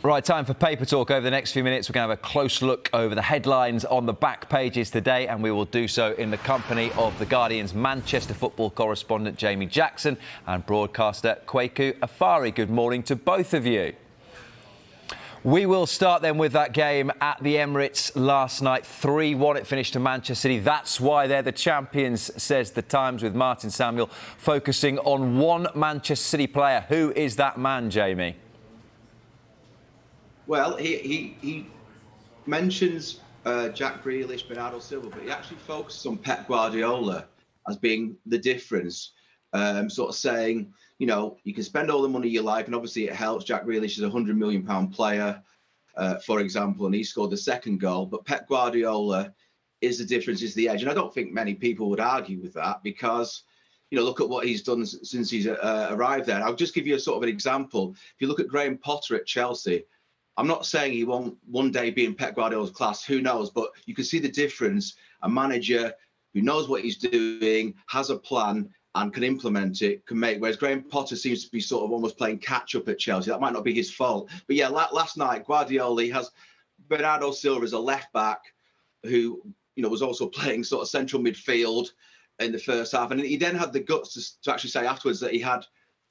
Right, time for Paper Talk. Over the next few minutes, we're going to have a close look over the headlines on the back pages today, and we will do so in the company of The Guardian's Manchester football correspondent, Jamie Jackson, and broadcaster Kwaku Afari. Good morning to both of you. We will start then with that game at the Emirates last night. 3-1 it finished to Manchester City. That's why they're the champions, says The Times, with Martin Samuel focusing on one Manchester City player. Who is that man, Jamie? Well, he mentions Jack Grealish, Bernardo Silva, but he actually focuses on Pep Guardiola as being the difference, sort of saying, you know, you can spend all the money you like, and obviously it helps. Jack Grealish is a £100 million player, for example, and he scored the second goal. But Pep Guardiola is the difference, is the edge. And I don't think many people would argue with that because, you know, look at what he's done since he's arrived there. And I'll just give you a sort of an example. If you look at Graham Potter at Chelsea, I'm not saying he won't one day be in Pep Guardiola's class, who knows, but you can see the difference. A manager who knows what he's doing, has a plan and can implement it, can make, whereas Graham Potter seems to be sort of almost playing catch up at Chelsea. That might not be his fault. But yeah, last night, Guardiola has Bernardo Silva as a left back who, you know, was also playing sort of central midfield in the first half. And he then had the guts to actually say afterwards that he had,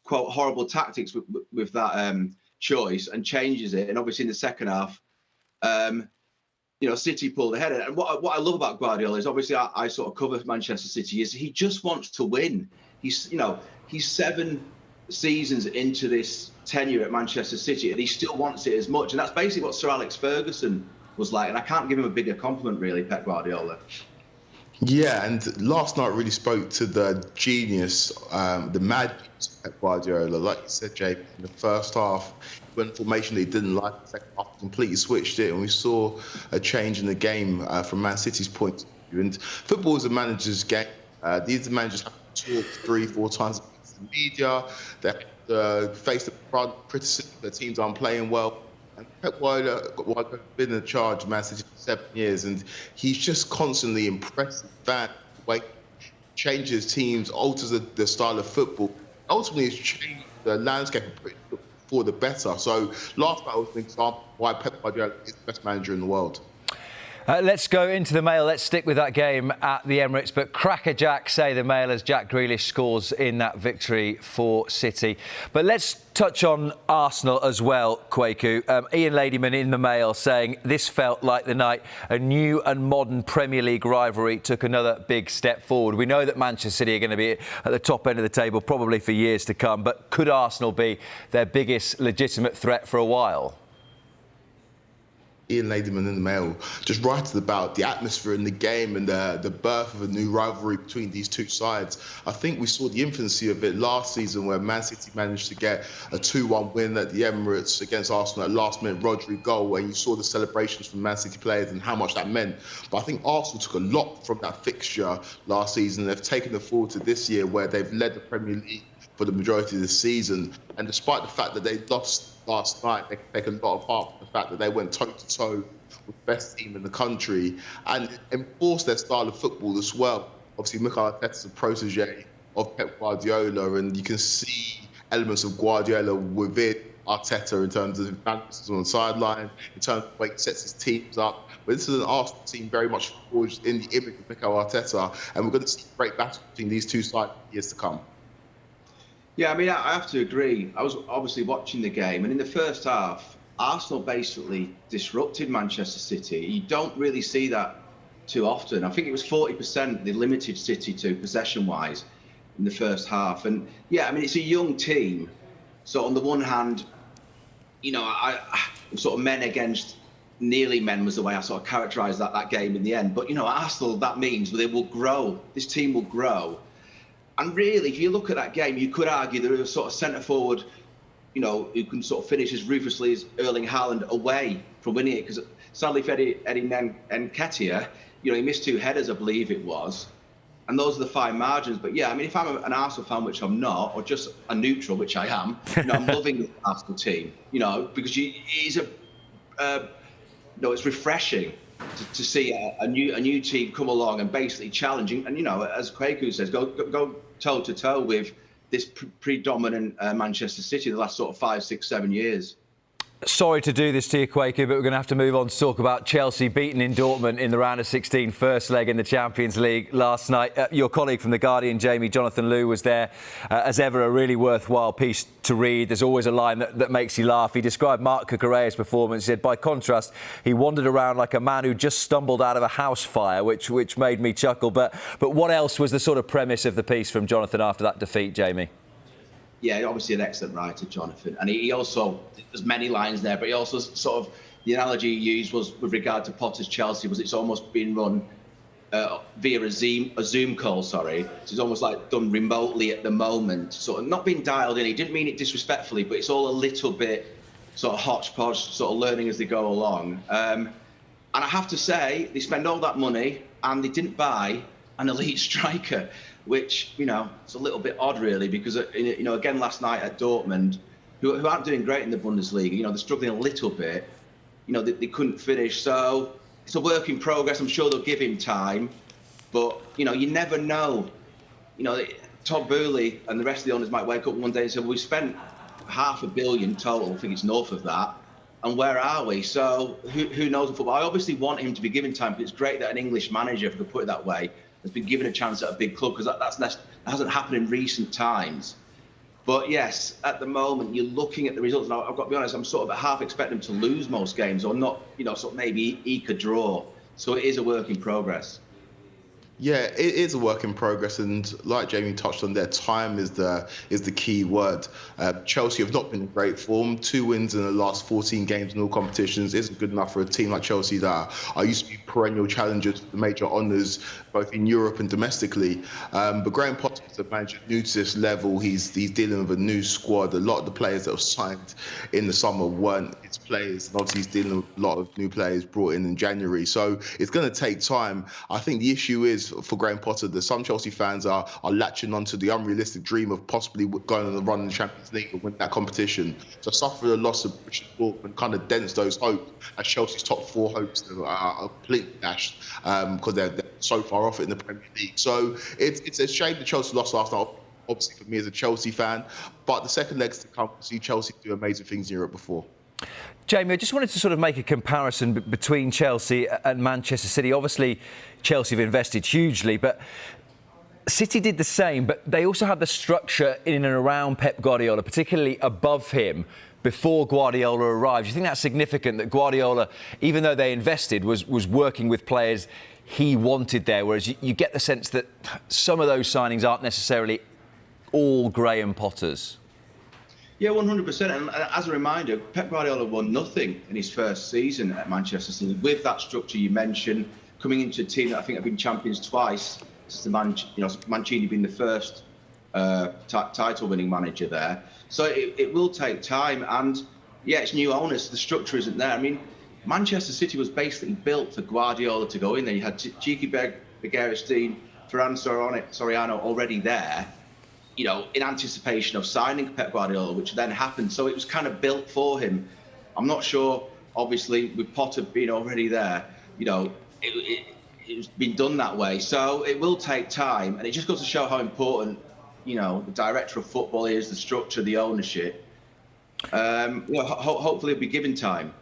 quote, horrible tactics with that choice, and changes it. And obviously in the second half, you know, City pulled ahead. And what I love about Guardiola is obviously I sort of cover Manchester City, is he just wants to win. He's 7 seasons into this tenure at Manchester City, and he still wants it as much. And that's basically what Sir Alex Ferguson was like. And I can't give him a bigger compliment, really, Pep Guardiola. Yeah, and last night really spoke to the genius, the mad genius of Pep Guardiola. Like you said, Jay, in the first half, he went formation that he didn't like. The second half, completely switched it, and we saw a change in the game from Man City's point of view. And football is a manager's game. These managers have to talk 3-4 times against the media. They have to face the criticism that teams aren't playing well. And Pep Guardiola has been in charge of Man City for 7 years, and he's just constantly impressive fans. The way he changes teams, alters the style of football. Ultimately, it's changed the landscape for the better. So last night was an example why Pep Guardiola is the best manager in the world. Let's go into the Mail. Let's stick with that game at the Emirates. But crackerjack, say the Mail, as Jack Grealish scores in that victory for City. But let's touch on Arsenal as well, Kwaku. Ian Ladyman in the Mail saying this felt like the night a new and modern Premier League rivalry took another big step forward. We know that Manchester City are going to be at the top end of the table probably for years to come. But could Arsenal be their biggest legitimate threat for a while? Ian Ladyman in the Mail just writing about the atmosphere in the game and the birth of a new rivalry between these two sides. I think we saw the infancy of it last season where Man City managed to get a 2-1 win at the Emirates against Arsenal at last-minute Rodri goal, where you saw the celebrations from Man City players and how much that meant. But I think Arsenal took a lot from that fixture last season. They've taken it forward to this year where they've led the Premier League for the majority of the season. And despite the fact that they lost last night, they can take a lot of heart from the fact that they went toe-to-toe with the best team in the country and enforced their style of football as well. Obviously, Mikel Arteta's a protege of Pep Guardiola, and you can see elements of Guardiola within Arteta in terms of managers on the sideline, in terms of the way he sets his teams up. But this is an Arsenal team very much forged in the image of Mikel Arteta, and we're going to see a great battle between these two sides in years to come. Yeah, I mean, I have to agree. I was obviously watching the game, and in the first half, Arsenal basically disrupted Manchester City. You don't really see that too often. I think it was 40% they limited City to possession-wise in the first half. And yeah, I mean, it's a young team. So on the one hand, you know, I sort of men against nearly men was the way I sort of characterised that game in the end. But, you know, Arsenal, that means they will grow. This team will grow. And really, if you look at that game, you could argue there is a sort of centre forward, you know, who can sort of finish as ruthlessly as Erling Haaland away from winning it. Because sadly for Eddie Nketiah, you know, he missed 2 headers, I believe it was. And those are the fine margins. But yeah, I mean, if I'm an Arsenal fan, which I'm not, or just a neutral, which I am, you know, I'm loving the Arsenal team, you know, because it's refreshing to see a new team come along and basically challenging. And, you know, as Kwaku says, go toe-to-toe with this predominant Manchester City the last sort of 5, 6, 7 years. Sorry to do this to you, Quaker, but we're going to have to move on to talk about Chelsea beaten in Dortmund in the round of 16 first leg in the Champions League last night. Your colleague from The Guardian, Jamie Jonathan Liu, was there. As ever, a really worthwhile piece to read. There's always a line that makes you laugh. He described Marc Cucurella's performance. He said, by contrast, he wandered around like a man who just stumbled out of a house fire, which made me chuckle. But what else was the sort of premise of the piece from Jonathan after that defeat, Jamie? Yeah, obviously an excellent writer, Jonathan. And he also, there's many lines there, but he also sort of, the analogy he used was with regard to Potter's Chelsea, was it's almost been run via a Zoom call, sorry. So it's almost like done remotely at the moment, sort of not being dialed in. He didn't mean it disrespectfully, but it's all a little bit sort of hodgepodge, sort of learning as they go along. And I have to say, they spend all that money and they didn't buy an elite striker, which, you know, it's a little bit odd, really, because, you know, again, last night at Dortmund, who aren't doing great in the Bundesliga, you know, they're struggling a little bit, you know, they couldn't finish. So it's a work in progress. I'm sure they'll give him time. But, you know, you never know. You know, Todd Boehly and the rest of the owners might wake up one day and say, well, we spent £500 million total, I think it's north of that, and where are we? So who knows in football? I obviously want him to be given time, but it's great that an English manager, if I could put it that way, has been given a chance at a big club, because that hasn't happened in recent times. But yes, at the moment, you're looking at the results. Now, I've got to be honest, I'm sort of half expecting them to lose most games, or not, you know, sort of maybe eke a draw. So it is a work in progress. Yeah, it is a work in progress, and like Jamie touched on there, time is the key word. Chelsea have not been in great form. 2 wins in the last 14 games in all competitions isn't good enough for a team like Chelsea that are used to be perennial challengers for the major honours, both in Europe and domestically. But Graham Potter is a manager new to this level. He's dealing with a new squad. A lot of the players that were signed in the summer weren't his players, and obviously he's dealing with a lot of new players brought in January. So it's going to take time. I think the issue is, for Graham Potter, that some Chelsea fans are latching onto the unrealistic dream of possibly going on a run in the Champions League and win that competition. So suffering a loss of Dortmund kind of dents those hopes, as Chelsea's top 4 hopes are completely dashed because they're so far off it in the Premier League. So it's a shame that Chelsea lost last night, obviously for me as a Chelsea fan, but the second leg's to come to see Chelsea do amazing things in Europe before. Jamie, I just wanted to sort of make a comparison between Chelsea and Manchester City. Obviously, Chelsea have invested hugely, but City did the same, but they also had the structure in and around Pep Guardiola, particularly above him, before Guardiola arrived. Do you think that's significant, that Guardiola, even though they invested, was working with players he wanted there, whereas you get the sense that some of those signings aren't necessarily all Graham Potter's? Yeah, 100%. And as a reminder, Pep Guardiola won nothing in his first season at Manchester City. With that structure you mentioned, coming into a team that I think have been champions twice, since Mancini being the first title-winning manager there. So it will take time. And yeah, it's new owners. The structure isn't there. I mean, Manchester City was basically built for Guardiola to go in there. You had Txiki Begiristain, Ferran Soriano already there, you know, in anticipation of signing Pep Guardiola, which then happened. So it was kind of built for him. I'm not sure, obviously, with Potter being already there, you know, it's been done that way. So it will take time. And it just goes to show how important, you know, the director of football is, the structure, the ownership. Hopefully it'll be given time.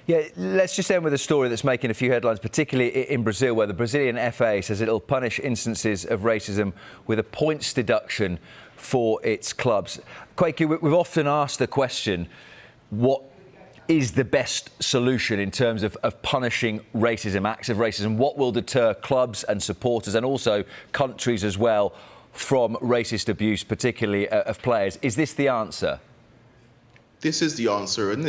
Yeah, let's just end with a story that's making a few headlines, particularly in Brazil, where the Brazilian FA says it'll punish instances of racism with a points deduction for its clubs. Quakey, we've often asked the question, what is the best solution in terms of punishing racism, acts of racism? What will deter clubs and supporters and also countries as well from racist abuse, particularly of players? Is this the answer? This is the answer, and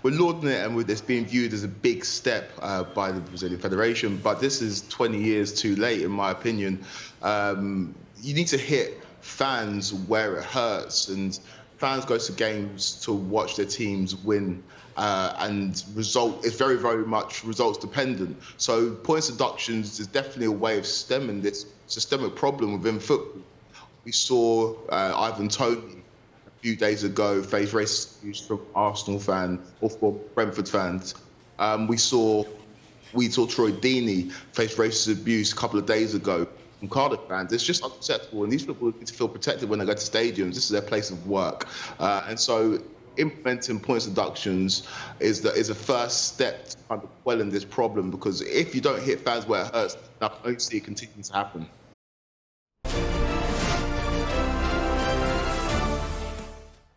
we're lauding it, and it's being viewed as a big step by the Brazilian Federation, but this is 20 years too late, in my opinion. You need to hit fans where it hurts, and fans go to games to watch their teams win, and it's very, very much results dependent. So points deductions is definitely a way of stemming this systemic problem within football. We saw Ivan Toney a few days ago face racist abuse from Arsenal fans or from Brentford fans. We saw Troy Deeney face racist abuse a couple of days ago from Cardiff fans. It's just unacceptable, and these people need to feel protected when they go to stadiums. This is their place of work, and so implementing points deductions is a first step to kind of quelling this problem, because if you don't hit fans where it hurts, I don't see it continuing to happen.